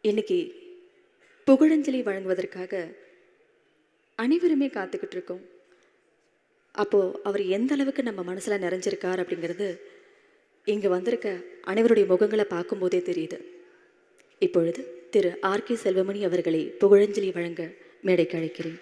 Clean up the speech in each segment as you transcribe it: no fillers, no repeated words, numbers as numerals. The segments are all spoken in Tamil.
இன்னைக்கு புகழஞ்சலி வழங்குவதற்காக அனைவருமே காத்துக்கிட்டு இருக்கோம். அப்போது அவர் எந்த அளவுக்கு நம்ம மனசில் நிறைஞ்சிருக்கார் அப்படிங்கிறது இங்கே வந்திருக்க அனைவருடைய முகங்களை பார்க்கும்போதே தெரியுது. இப்பொழுது திரு ஆர்.கே. செல்வமணி அவர்களை புகழஞ்சலி வழங்க மேடைக்கு அழைக்கிறேன்.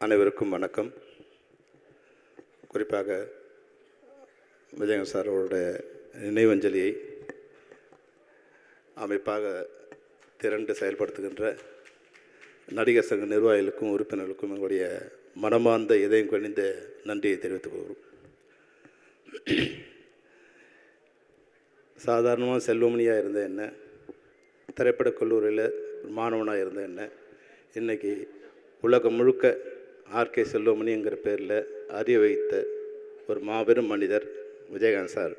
அனைவருக்கும் வணக்கம். குறிப்பாக விஜயகாந்த் சாரோட நினைவஞ்சலியை அமைப்பாக திரண்டு செயல்படுத்துகின்ற நடிகர் சங்க நிர்வாகிகளுக்கும் உறுப்பினர்களுக்கும் எங்களுடைய மனமார்ந்த இதயம் கணிந்த நன்றியை தெரிவித்துக் கொள்கிறோம். சாதாரணமாக செல்வமணியாக இருந்த என்ன, திரைப்படக் கல்லூரியில் மாணவனாக இருந்த என்ன, இன்றைக்கி உலகம் முழுக்க ஆர்.கே. செல்வமணிங்கிற பேரில் அறிய வைத்த ஒரு மாபெரும் மனிதர் விஜயகாந்த் சார்.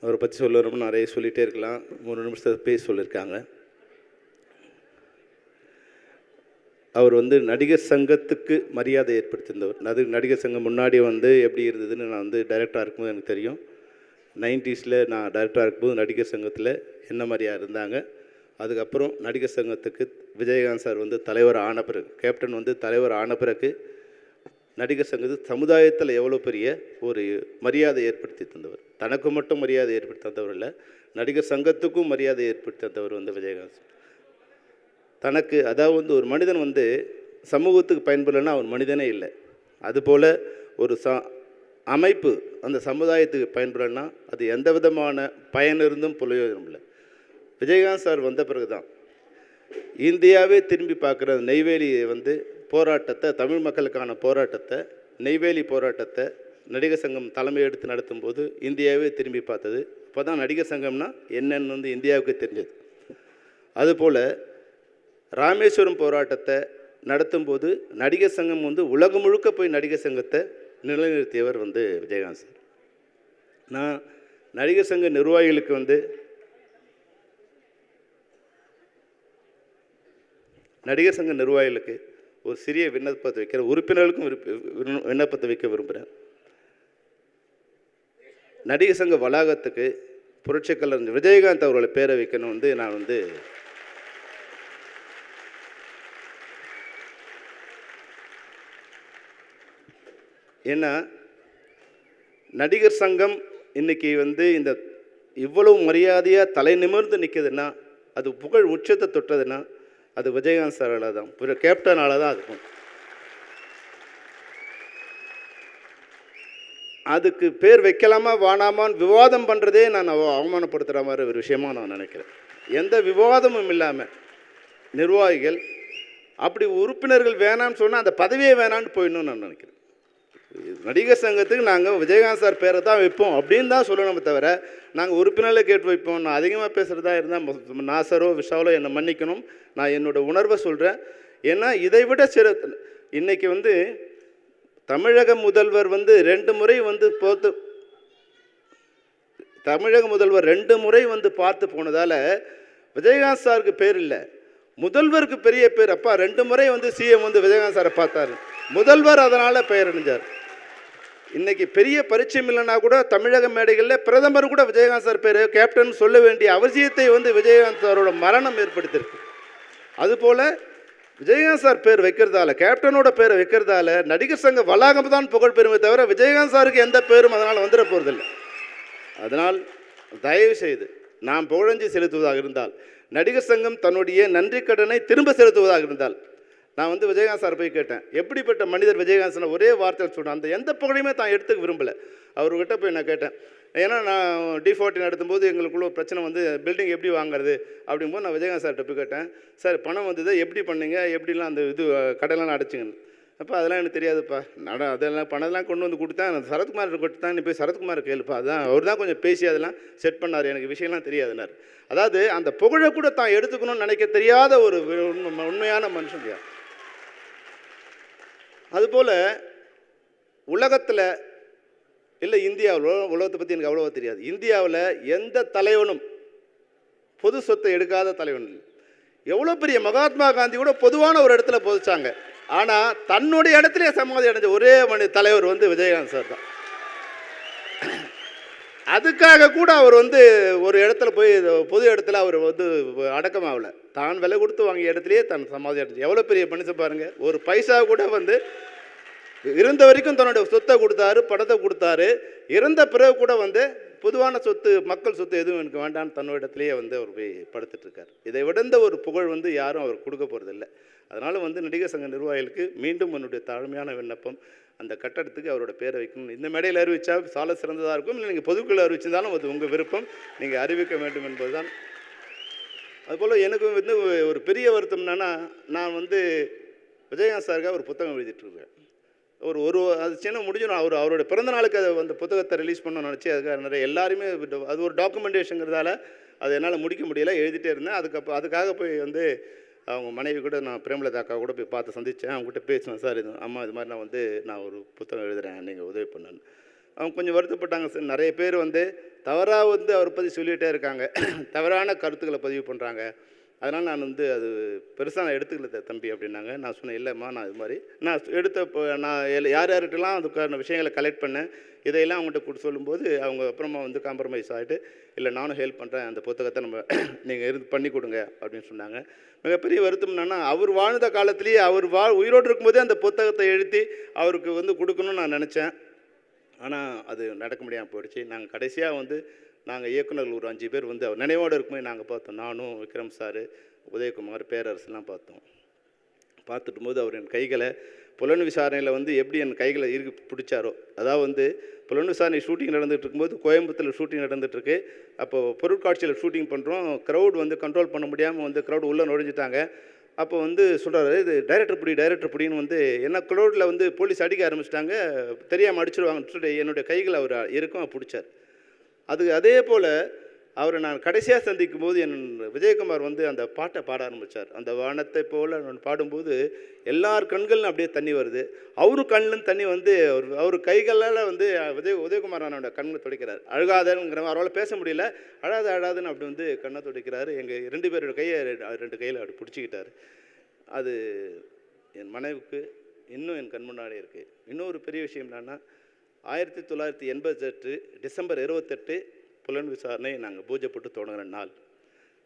அவரை பற்றி சொல்லணும்னு நிறைய சொல்லிகிட்டே இருக்கலாம். 3 நிமிஷத்தை பேசி சொல்லியிருக்காங்க. அவர் நடிகர் சங்கத்துக்கு மரியாதை ஏற்படுத்தியிருந்தவர். நடிகர் சங்கம் முன்னாடி எப்படி இருந்ததுன்னு நான் டைரக்டராக இருக்கும்போது எனக்கு தெரியும். 90s நான் டைரக்டராக இருக்கும்போது நடிகர் சங்கத்தில் என்ன மாதிரியாக இருந்தாங்க. அதுக்கப்புறம் நடிகர் சங்கத்துக்கு விஜயகாந்த் சார் தலைவர் ஆன பிறகு, கேப்டன் தலைவர் ஆன பிறகு நடிகர் சங்கத்துக்கு சமுதாயத்தில் எவ்வளோ பெரிய ஒரு மரியாதை ஏற்படுத்தி தந்தவர். தனக்கு மட்டும் மரியாதை ஏற்படுத்தி தந்தவர் இல்லை, நடிகர் சங்கத்துக்கும் மரியாதை ஏற்படுத்தி தந்தவர் விஜயகாந்த். தனக்கு அதாவது ஒரு மனிதன் சமூகத்துக்கு பயன்படலைன்னா அவர் மனிதனே இல்லை. அதுபோல் ஒரு அமைப்பு அந்த சமுதாயத்துக்கு பயன்படலைன்னா அது எந்த விதமான பயனிருந்தும் பிரயோஜனம் இல்லை. விஜயகாந்த் சார் வந்த பிறகு தான் இந்தியாவே திரும்பி பார்க்குற நெய்வேலியை போராட்டத்தை, தமிழ் மக்களுக்கான போராட்டத்தை, நெய்வேலி போராட்டத்தை நடிகர் சங்கம் தலைமை எடுத்து நடத்தும்போது இந்தியாவே திரும்பி பார்த்தது. அப்போ தான் நடிகர் சங்கம்னா என்னென்னு இந்தியாவுக்கு தெரிஞ்சது. அதுபோல் ராமேஸ்வரம் போராட்டத்தை நடத்தும்போது நடிகர் சங்கம் உலகம் முழுக்க போய் நடிகர் சங்கத்தை நிலைநிறுத்தியவர் விஜயகாந்த் சார். நான் நடிகர் சங்க நிர்வாகிகளுக்கு நடிகர் சங்க நிர்வாகிகளுக்கு ஒரு சிறிய விண்ணப்பத்தை வைக்கிற, உறுப்பினர்களுக்கும் விண்ணப்பத்தை வைக்க விரும்புகிறேன். நடிகர் சங்க வளாகத்துக்கு புரட்சிக் கலைஞர் விஜயகாந்த் அவர்களை பேரை வைக்கணும் நான் ஏன்னா நடிகர் சங்கம் இன்னைக்கு இந்த இவ்வளவு மரியாதையாக தலை நிமிர்ந்து நிற்குதுன்னா, அது புகழ் உச்சத்தை தொட்டதுன்னா அது விஜயகாந்த் சாரால் தான், கேப்டனால தான் இருக்கும். அதுக்கு பேர் வைக்கலாமா வேணாமான்னு விவாதம் பண்ணுறதே நான் அவமானப்படுத்துகிற மாதிரி ஒரு விஷயமாக நான் நினைக்கிறேன். எந்த விவாதமும் இல்லாமல் நிர்வாகிகள் அப்படி உறுப்பினர்கள் வேணான்னு சொன்னால் அந்த பதவியே வேணான்னு போயிடணும்னு நான் நினைக்கிறேன். நடிகர் சங்கத்துக்கு நாங்கள் விஜயகாந்த் சார் பேரை தான் வைப்போம் அப்படின்னு தான் சொல்லணுமே தவிர, நாங்கள் உறுப்பினர்களை கேட்டு வைப்போம். நான் அதிகமாக பேசுகிறதா இருந்தால் நாசரோ விஷாலோ என்னை மன்னிக்கணும். நான் என்னோடய உணர்வை சொல்கிறேன். ஏன்னா இதை விட இன்றைக்கி தமிழக முதல்வர் 2 முறை தமிழக முதல்வர் 2 முறை பார்த்து போனதால் விஜயகாந்த் சாருக்கு பேர் இல்லை, முதல்வருக்கு பெரிய பேர். அப்பா 2 முறை சிஎம் விஜயகாந்த் சாரை பார்த்தாரு, முதல்வர் அதனால் பெயர் அணிஞ்சார். இன்றைக்கி பெரிய பரிச்சயம் இல்லைன்னா கூட தமிழக மேடைகளில் பிரதமர் கூட விஜயகாந்த் சார் பேர் கேப்டன் சொல்ல வேண்டிய அவசியத்தை விஜயகாந்த் சாரோட மரணம் ஏற்படுத்தியிருக்கு. அதுபோல் விஜயகாந்த் சார் பேர் வைக்கிறதால, கேப்டனோட பேரை வைக்கிறதால நடிகர் சங்க வளாகம் தான் புகழ் பெருமை தவிர விஜயகாந்த் சாருக்கு எந்த பேரும் அதனால் வந்துட போகிறதில்லை. அதனால் தயவு செய்து நாம் புகழஞ்சி செலுத்துவதாக இருந்தால், நடிகர் சங்கம் தன்னுடைய நன்றி கடனை திரும்ப செலுத்துவதாக இருந்தால், நான் விஜயகாந்த் சார் போய் கேட்டேன், எப்படிப்பட்ட மனிதர் விஜயகாந்த் சார் ஒரே வார்த்தையில் சொன்னேன். அந்த எந்த புகழையுமே தான் எடுத்துக்க விரும்பலை. அவர்கிட்ட போய் நான் கேட்டேன். ஏன்னா நான் D40 நடத்தும்போது எங்களுக்குள்ள ஒரு பிரச்சனை பில்டிங் எப்படி வாங்குறது அப்படிங்கும்போது நான் விஜயகாந்த் சார்கிட்ட போய் கேட்டேன், சார் பணம் எப்படி பண்ணீங்க, எப்படிலாம் அந்த கடையெல்லாம் அடைச்சிங்கன்னு. அப்போ அதெல்லாம் எனக்கு தெரியாதுப்பா, அதெல்லாம் பணம்லாம் கொண்டு வந்து கொடுத்தா சரத்குமார் கொடுத்து தான், நீ போய் சரத்குமார் கேளுப்பா, அதான் அவர் தான் கொஞ்சம் பேசி அதெல்லாம் செட் பண்ணார், எனக்கு விஷயம்லாம் தெரியாதுன்னார். அதாவது அந்த புகழை கூட தான் எடுத்துக்கணும்னு நினைக்க தெரியாத ஒரு உண்மையான மனுஷன் யார். அதுபோல் உலகத்தில் இல்லை, இந்தியாவில், உலகத்தை பற்றி எனக்கு அவ்வளோவா தெரியாது, இந்தியாவில் எந்த தலைவனும் பொது சொத்தை எடுக்காத தலைவன் இல்லை. எவ்வளோ பெரிய மகாத்மா காந்தி கூட பொதுவான ஒரு இடத்துல போதிச்சாங்க, ஆனால் தன்னுடைய இடத்துல சமாதி அடைஞ்ச ஒரே தலைவர் வந்து விஜயகாந்த் சார் தான். அதுக்காக கூட அவர் வந்து ஒரு இடத்துல போய் பொது இடத்துல அவர் வந்து அடக்கமாகல, தான் விலை கொடுத்து வாங்கிய இடத்துலையே தன் சமாதி அடைஞ்சு. எவ்வளோ பெரிய மனுஷன் பாருங்கள். ஒரு பைசா கூட வந்து இருந்த வரைக்கும் தன்னுடைய சொத்தை கொடுத்தாரு, பணத்தை கொடுத்தாரு. இறந்த பிறகு கூட வந்து பொதுவான சொத்து, மக்கள் சொத்து எதுவும் எனக்கு வேண்டான்னு தன்னோட இடத்துலையே வந்து அவர் போய் படுத்துட்ருக்கார். இதை விடந்த ஒரு புகழ் வந்து யாரும் அவர் கொடுக்க போகிறதில்லை. அதனால் வந்து நடிகர் சங்க நிர்வாகிகளுக்கு மீண்டும் என்னுடைய தாழ்மையான விண்ணப்பம், அந்த கட்டடத்துக்கு அவரோட பேரை வைக்கணும். இந்த மேடையில் அறிவித்தா சால சிறந்ததாக இருக்கும், இல்லை நீங்கள் பொதுக்குழு அறிவிச்சிருந்தாலும் அது உங்கள் விருப்பம், நீங்கள் அறிவிக்க வேண்டும் என்பது தான். அதுபோல் எனக்கு வந்து ஒரு பெரிய வருத்தம் என்னென்னா, நான் வந்து விஜயகாந்த் சாருக்காக ஒரு புத்தகம் எழுதிட்டுருக்கேன். அது சின்ன முடிஞ்சிடும். அவரோட பிறந்த நாளுக்கு அதை அந்த புத்தகத்தை ரிலீஸ் பண்ணணும்னு நினச்சி அதுக்காக நிறைய எல்லாருமே அது ஒரு டாக்குமெண்டேஷனுங்கிறதால அதை என்னால் முடிக்க முடியல, எழுதிட்டே இருந்தேன். அதுக்காக போய் வந்து அவங்க மனைவி கூட, நான் பிரேமலதா அக்கா கூட போய் பார்த்து சந்தித்தேன். அவங்ககிட்ட பேசுவேன், சார் இது அம்மா இது மாதிரி நான் ஒரு புத்தகம் எழுதுகிறேன், நீங்கள் உதவி பண்ணுன்னு. அவங்க கொஞ்சம் வருத்தப்பட்டாங்க. சார் நிறைய பேர் வந்து தவறாக வந்து அவரை பற்றி சொல்லிகிட்டே இருக்காங்க, தவறான கருத்துக்களை பதிவு பண்ணுறாங்க, அதனால் நான் வந்து அது பெருசாக நான் எடுத்துக்கல தம்பி அப்படின்னாங்க. நான் சொன்னேன், இல்லைம்மா, நான் இது மாதிரி நான் யார் யார்கிட்டலாம் அதுக்கான விஷயங்களை கலெக்ட் பண்ணேன், இதையெல்லாம் அவங்கள்ட்ட கொடுத்து சொல்லும்போது அவங்க அப்புறமா வந்து காம்ப்ரமைஸ் ஆகிட்டு, இல்லை நானும் ஹெல்ப் பண்ணுறேன், அந்த புத்தகத்தை நீங்கள் பண்ணி கொடுங்க அப்படின்னு சொன்னாங்க. மிகப்பெரிய வருத்தம் என்னென்னா, அவர் வாழ்ந்த காலத்திலேயே அவர் உயிரோடு இருக்கும்போதே அந்த புத்தகத்தை எழுதி அவருக்கு வந்து கொடுக்கணும்னு நான் நினச்சேன். ஆனால் அது நடக்க முடியாமல் போயிடுச்சு. நாங்கள் கடைசியாக வந்து நாங்கள் இயக்குநர்கள் ஒரு 5 பேர் வந்து அவர் நினைவோடு இருக்கும்போது நாங்கள் பார்த்தோம். நானும், விக்ரம் சார், உதயகுமார், பேரரசுலாம் பார்த்தோம். பார்த்துட்டும் போது அவர் என் கைகளை புலன் விசாரணையில் வந்து எப்படி என் கைகளை பிடிச்சாரோ, அதாவது வந்து புலன் விசாரணை ஷூட்டிங் நடந்துகிட்டு இருக்கும்போது கோயம்புத்தூரில் ஷூட்டிங் நடந்துகிட்ருக்கு. அப்போது பொருட்காட்சியில் ஷூட்டிங் பண்ணுறோம். க்ரௌட் வந்து கண்ட்ரோல் பண்ண முடியாமல் வந்து க்ரௌட் உள்ளே நுழைஞ்சிட்டாங்க. அப்போ வந்து சொல்கிறாரு, இது டைரக்டர் பிடின்னு வந்து என்ன க்ரௌடில் வந்து போலீஸ் அடிக்க ஆரம்பிச்சிட்டாங்க, தெரியாமல் அடிச்சிடுவாங்கன்னு சொல்லிட்டு என்னுடைய கைகளை அவர் இருக்கும் பிடிச்சார். அதே போல் அவரை நான் கடைசியாக சந்திக்கும் போது விஜயகுமார் வந்து அந்த பாட்டை பாட ஆரம்பித்தார். அந்த வானத்தை போல் நான் பாடும்போது எல்லார் கண்களும் அப்படியே தண்ணி வருது. அவரு கண்ணிலும் தண்ணி வந்து அவர் கைகளால் வந்து உதயகுமார் அவனோட கண்ணை துடைக்கிறார். அழுகாதங்கிற அவரால் பேச முடியல, அழாதுன்னு அப்படி வந்து கண்ணை துடைக்கிறாரு. எங்கள் 2 பேரோட கையை 2 கையில் அப்படி பிடிச்சிக்கிட்டார். அது என் மனைவிக்கு இன்னும் என் கண் முன்னாடி இருக்குது. இன்னொரு பெரிய விஷயம் என்னென்னா, 1988 டிசம்பர் 28 புலன் விசாரணை நாங்கள் பூஜை போட்டு தொடங்குற நாள்.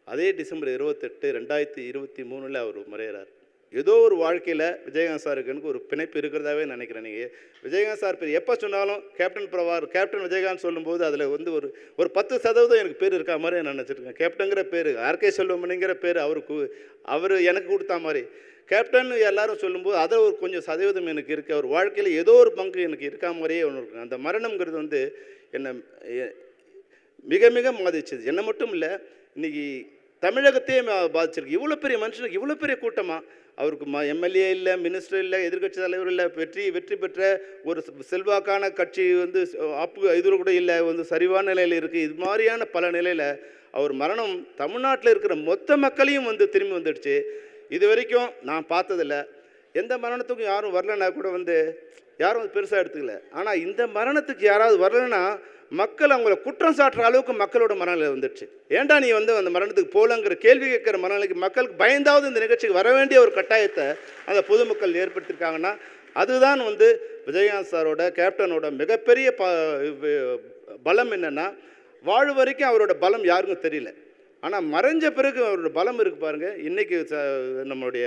அதே டிசம்பர் 28 2023 அவர் மறையிறார். ஏதோ ஒரு வாழ்க்கையில் விஜயகாந்த் சாருக்கு எனக்கு ஒரு பிணைப்பு இருக்கிறதாவே நினைக்கிறேன். நீங்கள் விஜயகாந்த் சார் பேர் எப்போ சொன்னாலும் கேப்டன் பிரபார், கேப்டன் விஜயகாந்த் சொல்லும்போது அதில் வந்து ஒரு 10% எனக்கு பேர் இருக்கா மாதிரி நான் நினச்சிருக்கேன். கேப்டனுங்கிற பேர், ஆர்கே செல்வமணிங்கிற பேர் அவர் எனக்கு கொடுத்தா மாதிரி, கேப்டன் எல்லாரும் சொல்லும்போது அதில் ஒரு கொஞ்சம் சதவீதம் எனக்கு இருக்குது. அவர் வாழ்க்கையில் ஏதோ ஒரு பங்கு எனக்கு இருக்கா மாதிரியே ஒன்று இருக்கு. அந்த மரணம்ங்கிறது வந்து என்னை மிக மிக பாதிச்சது. என்னை மட்டும் இல்லை, இன்றைக்கி தமிழகத்தையே பாதிச்சிருக்கு. இவ்வளோ பெரிய மனுஷனுக்கு இவ்வளோ பெரிய கூட்டமாக, அவருக்கு எம்எல்ஏ இல்லை, மினிஸ்டர் இல்லை, எதிர்கட்சி தலைவர் இல்லை, வெற்றி பெற்ற ஒரு செல்வாக்கான கட்சி வந்து இதில் கூட இல்லை, வந்து சரிவான நிலையில் இருக்குது. இது மாதிரியான பல நிலையில் அவர் மரணம் தமிழ்நாட்டில் இருக்கிற மொத்த மக்களையும் வந்து திரும்பி வந்துடுச்சு. இது வரைக்கும் நான் பார்த்ததில்லை. எந்த மரணத்துக்கும் யாரும் வரலன்னா கூட வந்து யாரும் வந்து பெருசாக எடுத்துக்கல. ஆனால் இந்த மரணத்துக்கு யாராவது வரலைன்னா மக்கள் அவங்கள குற்றம் சாட்டுற அளவுக்கு மக்களோட மனநிலை வந்துடுச்சு. ஏன்டா நீ வந்து அந்த மரணத்துக்கு போகலங்கிற கேள்வி கேட்குற மனநிலைக்கு மக்களுக்கு பயந்தாவது இந்த நிகழ்ச்சிக்கு வர வேண்டிய ஒரு கட்டாயத்தை அந்த பொதுமக்கள் ஏற்படுத்தியிருக்காங்கன்னா, அதுதான் வந்து விஜயகாந்த் சாரோட, கேப்டனோட மிகப்பெரிய பலம். என்னென்னா, வாழ் வரைக்கும் அவரோட பலம் யாருக்கும் தெரியல, ஆனால் மறைஞ்ச பிறகு அவரோட பலம் இருக்குது பாருங்கள். இன்றைக்கி நம்மளுடைய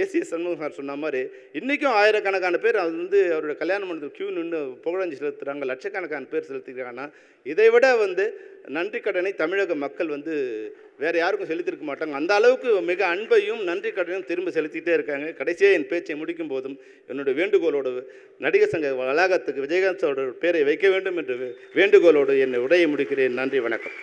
ஏசிஎஸ் சண்முகம் சார் சொன்ன மாதிரி இன்றைக்கும் ஆயிரக்கணக்கான பேர் அது வந்து அவரோட கல்யாண மண்டபத்துக்கு க்யூ நின்று புகழஞ்சு செலுத்துகிறாங்க, லட்சக்கணக்கான பேர் செலுத்திக்கிறாங்கன்னா, இதை விட வந்து நன்றி கடனை தமிழக மக்கள் வந்து வேறு யாருக்கும் செலுத்திருக்க மாட்டாங்க. அந்த அளவுக்கு மிக அன்பையும் நன்றி கடனையும் திரும்ப செலுத்திக்கிட்டே இருக்காங்க. கடைசியாக என் பேச்சை முடிக்கும் போதும் என்னுடைய வேண்டுகோளோடு, நடிகர் சங்க வளாகத்துக்கு விஜயகாந்த் பேரை வைக்க வேண்டும் என்று வேண்டுகோளோடு என்னை உரையை முடிக்கிறேன். நன்றி, வணக்கம்.